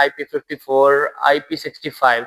IP54, IP65।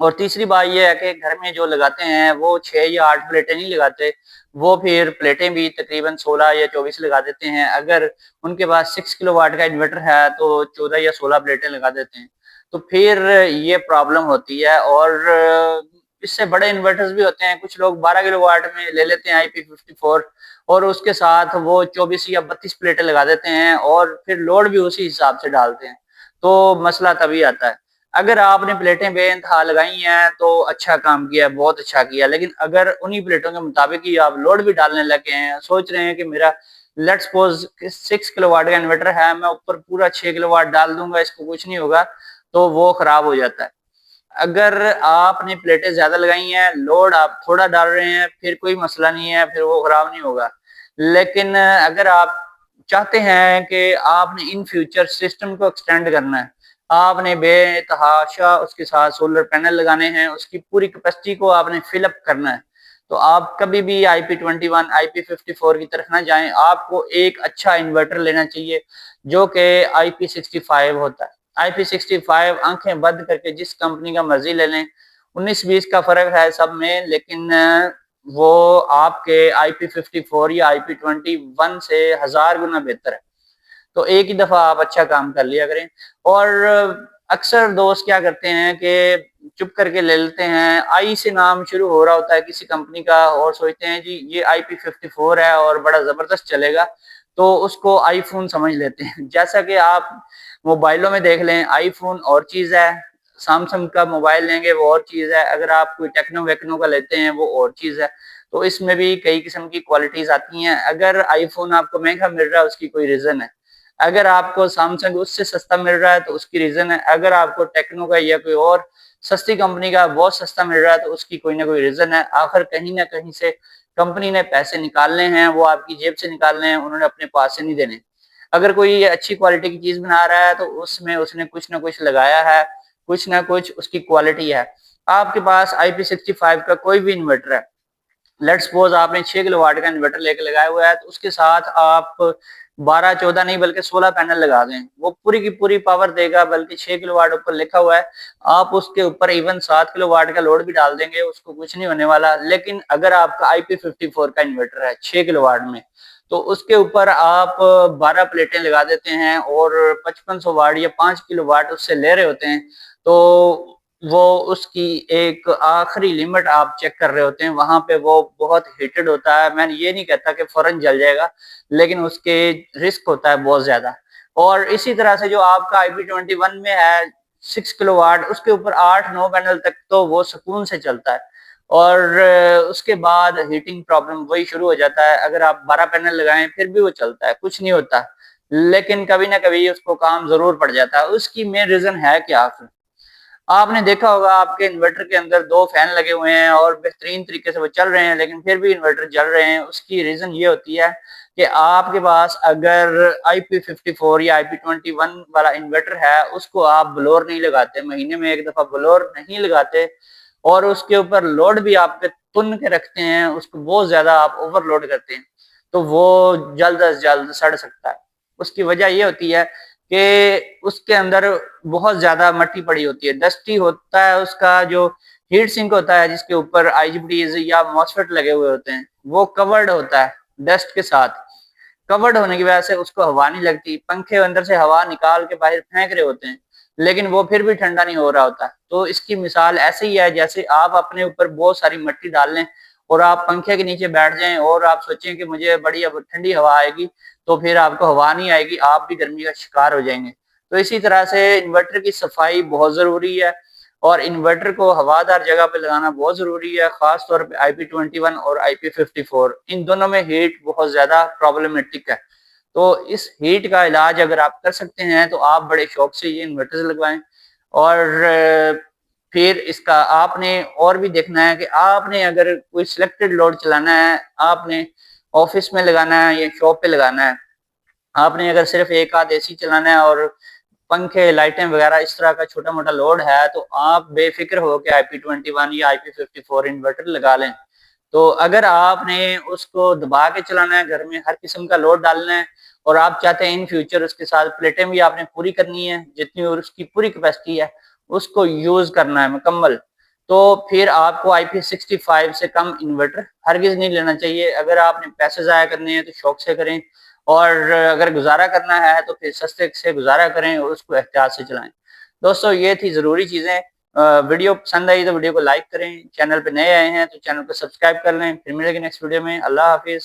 اور تیسری بات یہ ہے کہ گھر میں جو لگاتے ہیں وہ 6 یا 8 پلیٹیں نہیں لگاتے، وہ پھر پلیٹیں بھی تقریباً 16 یا 24 لگا دیتے ہیں۔ اگر ان کے پاس 6 کلو واٹ کا انورٹر ہے تو 14 یا 16 پلیٹیں لگا دیتے ہیں، تو پھر یہ پرابلم ہوتی ہے۔ اور اس سے بڑے انورٹرز بھی ہوتے ہیں، کچھ لوگ 12 کلو واٹ میں لے لیتے ہیں IP54، اور اس کے ساتھ وہ 24 یا 32 پلیٹیں لگا دیتے ہیں اور پھر لوڈ بھی اسی حساب سے ڈالتے ہیں، تو مسئلہ تبھی آتا ہے۔ اگر آپ نے پلیٹیں بے انتہا لگائی ہیں تو اچھا کام کیا ہے، بہت اچھا کیا، لیکن اگر انہی پلیٹوں کے مطابق ہی آپ لوڈ بھی ڈالنے لگے ہیں، سوچ رہے ہیں کہ میرا لیٹ سپوز 6 کلو واٹ کا انورٹر ہے، میں اوپر پورا 6 کلو واٹ ڈال دوں گا، اس کو کچھ نہیں ہوگا، تو وہ خراب ہو جاتا ہے۔ اگر آپ نے پلیٹیں زیادہ لگائی ہیں، لوڈ آپ تھوڑا ڈال رہے ہیں، پھر کوئی مسئلہ نہیں ہے، پھر وہ خراب نہیں ہوگا۔ لیکن اگر آپ چاہتے ہیں کہ آپ نے ان فیوچر سسٹم کو ایکسٹینڈ کرنا ہے، آپ نے بے تحاشا اس کے ساتھ سولر پینل لگانے ہیں، اس کی پوری کیپیسٹی کو آپ نے فل اپ کرنا ہے، تو آپ کبھی بھی IP21 IP54 کی طرف نہ جائیں۔ آپ کو ایک اچھا انورٹر لینا چاہیے جو کہ IP65 ہوتا ہے۔ IP65 آنکھیں بند کر کے جس کمپنی کا مرضی لے لیں، 19-20 کا فرق ہے سب میں، لیکن وہ آپ کے IP54 یا IP21 سے 1000 گنا بہتر ہے۔ تو ایک ہی دفعہ آپ اچھا کام کر لیا کریں۔ اور اکثر دوست کیا کرتے ہیں کہ چپ کر کے لے لیتے ہیں، آئی سے نام شروع ہو رہا ہوتا ہے کسی کمپنی کا، اور سوچتے ہیں جی یہ IP54 ہے اور بڑا زبردست چلے گا، تو اس کو آئی فون سمجھ لیتے ہیں۔ جیسا کہ آپ موبائلوں میں دیکھ لیں، آئی فون اور چیز ہے، سامسنگ کا موبائل لیں گے وہ اور چیز ہے، اگر آپ کوئی ٹیکنو ویکنو کا لیتے ہیں وہ اور چیز ہے۔ تو اس میں بھی کئی قسم کی کوالٹیز آتی ہیں۔ اگر آئی فون آپ کو مہنگا مل رہا ہے اس کی کوئی ریزن ہے، اگر آپ کو سامسنگ اس سے سستا مل رہا ہے تو اس کی ریزن ہے، اگر آپ کو ٹیکنو کا یا کوئی اور سستی کمپنی کا بہت سستا مل رہا ہے تو اس کی کوئی نہ کوئی ریزن ہے۔ آخر کہیں نہ کہیں سے کمپنی نے پیسے نکالنے ہیں، وہ آپ کی جیب سے نکالنے ہیں، انہوں نے اپنے پاس سے نہیں دینے۔ اگر کوئی اچھی کوالٹی کی چیز بنا رہا ہے تو اس میں اس نے کچھ نہ کچھ لگایا ہے، کچھ نہ کچھ اس کی کوالٹی ہے۔ آپ کے پاس IP65 کا کوئی بھی انورٹر ہے، لیٹ سپوز آپ نے 6 کلو واٹ کا انورٹر لے کے لگایا ہوا ہے، تو اس کے ساتھ آپ 12-14 نہیں بلکہ 16 پینل لگا دیں، وہ پوری کی پوری پاور دے گا، بلکہ 6 کلو واٹ اوپر لکھا ہوا ہے، آپ اس کے اوپر ایون 7 کلو واٹ کا لوڈ بھی ڈال دیں گے، اس کو کچھ نہیں ہونے والا۔ لیکن اگر آپ کا IP54 کا انورٹر ہے 6 کلو واٹ میں، تو اس کے اوپر آپ 12 پلیٹیں لگا دیتے ہیں اور 5500 واٹ یا 5 کلو واٹ اس سے لے رہے ہوتے ہیں، تو وہ اس کی ایک آخری لیمٹ آپ چیک کر رہے ہوتے ہیں، وہاں پہ وہ بہت ہیٹڈ ہوتا ہے۔ میں یہ نہیں کہتا کہ فوراً جل جائے گا، لیکن اس کے رسک ہوتا ہے بہت زیادہ۔ اور اسی طرح سے جو آپ کا IP21 میں ہے 6 کلو واٹ، اس کے اوپر 8-9 پینل تک تو وہ سکون سے چلتا ہے، اور اس کے بعد ہیٹنگ پرابلم وہی شروع ہو جاتا ہے۔ اگر آپ 12 پینل لگائیں پھر بھی وہ چلتا ہے، کچھ نہیں ہوتا، لیکن کبھی نہ کبھی اس کو کام ضرور پڑ جاتا ہے۔ اس کی مین ریزن ہے کہ آپ نے دیکھا ہوگا آپ کے انورٹر کے اندر 2 فین لگے ہوئے ہیں اور بہترین طریقے سے وہ چل رہے ہیں، لیکن پھر بھی انورٹر جل رہے ہیں۔ اس کی ریزن یہ ہوتی ہے کہ آپ کے پاس اگر IP54 یا IP21 والا انورٹر ہے، اس کو آپ بلور نہیں لگاتے، مہینے میں ایک دفعہ بلور نہیں لگاتے، اور اس کے اوپر لوڈ بھی آپ پہ تن کے رکھتے ہیں، اس کو بہت زیادہ آپ اوور لوڈ کرتے ہیں، تو وہ جلد از جلد سڑ سکتا ہے۔ اس کی وجہ یہ ہوتی ہے کہ اس کے اندر بہت زیادہ مٹی پڑی ہوتی ہے، ڈسٹی ہوتا ہے، اس کا جو ہیٹ سنک ہوتا ہے جس کے اوپر IGBTs یا MOSFET لگے ہوئے ہوتے ہیں وہ کورڈ ہوتا ہے ڈسٹ کے ساتھ۔ کورڈ ہونے کی وجہ سے اس کو ہوا نہیں لگتی، پنکھے اندر سے ہوا نکال کے باہر پھینک رہے ہوتے ہیں، لیکن وہ پھر بھی ٹھنڈا نہیں ہو رہا ہوتا۔ تو اس کی مثال ایسے ہی ہے جیسے آپ اپنے اوپر بہت ساری مٹی ڈال لیں اور آپ پنکھے کے نیچے بیٹھ جائیں اور آپ سوچیں کہ مجھے بڑی اب ٹھنڈی ہوا آئے گی، تو پھر آپ کو ہوا نہیں آئے گی، آپ بھی گرمی کا شکار ہو جائیں گے۔ تو اسی طرح سے انورٹر کی صفائی بہت ضروری ہے، اور انورٹر کو ہوادار جگہ پہ لگانا بہت ضروری ہے، خاص طور پہ IP21 اور IP54، ان دونوں میں ہیٹ بہت زیادہ پرابلمٹک ہے۔ تو اس ہیٹ کا علاج اگر آپ کر سکتے ہیں تو آپ بڑے شوق سے یہ انورٹر لگوائیں۔ اور پھر اس کا آپ نے اور بھی دیکھنا ہے کہ آپ نے اگر کوئی سلیکٹڈ لوڈ چلانا ہے، آپ نے آفس میں لگانا ہے یا شاپ پہ لگانا ہے، آپ نے اگر صرف ایک آدھ AC چلانا ہے اور پنکھے لائٹیں وغیرہ اس طرح کا چھوٹا موٹا لوڈ ہے، تو آپ بے فکر ہو کہ IP21 یا IP54 انورٹر لگا لیں۔ تو اگر آپ نے اس کو دبا کے چلانا ہے، گھر میں ہر قسم کا لوڈ ڈالنا ہے، اور آپ چاہتے ہیں ان فیوچر اس کے ساتھ پلیٹیں بھی آپ نے پوری کرنی ہے، جتنی اور اس کی پوری کیپیسٹی ہے اس کو یوز کرنا ہے مکمل، تو پھر آپ کو IP65 سے کم انورٹر ہرگز نہیں لینا چاہیے۔ اگر آپ نے پیسے ضائع کرنے ہیں تو شوق سے کریں، اور اگر گزارا کرنا ہے تو پھر سستے سے گزارا کریں اور اس کو احتیاط سے چلائیں۔ دوستو یہ تھی ضروری چیزیں۔ ویڈیو پسند آئی تو ویڈیو کو لائک کریں، چینل پہ نئے آئے ہیں تو چینل کو سبسکرائب کر لیں۔ پھر ملیں گے نیکسٹ ویڈیو میں۔ اللہ حافظ۔